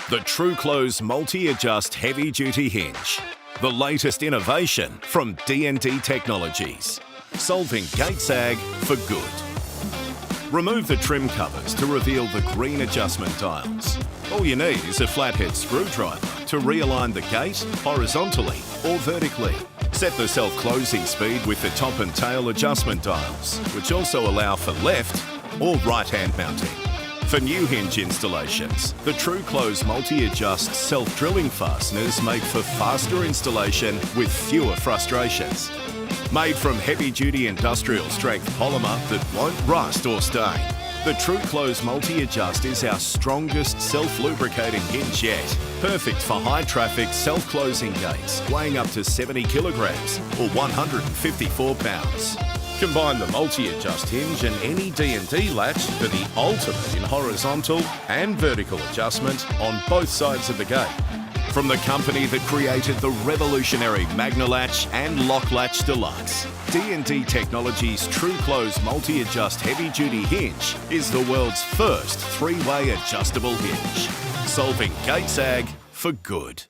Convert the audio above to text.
The TruClose Multi-Adjust Heavy Duty Hinge. The latest innovation from D&D Technologies. Solving gate sag for good. Remove the trim covers to reveal the green adjustment dials. All you need is a flathead screwdriver to realign the gate horizontally or vertically. Set the self-closing speed with the top and tail adjustment dials, which also allow for left or right-hand mounting. For new hinge installations, the TruClose Multi-Adjust self-drilling fasteners make for faster installation with fewer frustrations. Made from heavy-duty industrial strength polymer that won't rust or stain, the TruClose Multi-Adjust is our strongest self-lubricating hinge yet. Perfect for high-traffic self-closing gates weighing up to 70 kilograms or 154 pounds. Combine the multi-adjust hinge and any D&D latch for the ultimate in horizontal and vertical adjustment on both sides of the gate. From the company that created the revolutionary Magna Latch and Lock Latch Deluxe, D&D Technologies' TruClose Multi-Adjust Heavy Duty Hinge is the world's first three-way adjustable hinge, solving gate sag for good.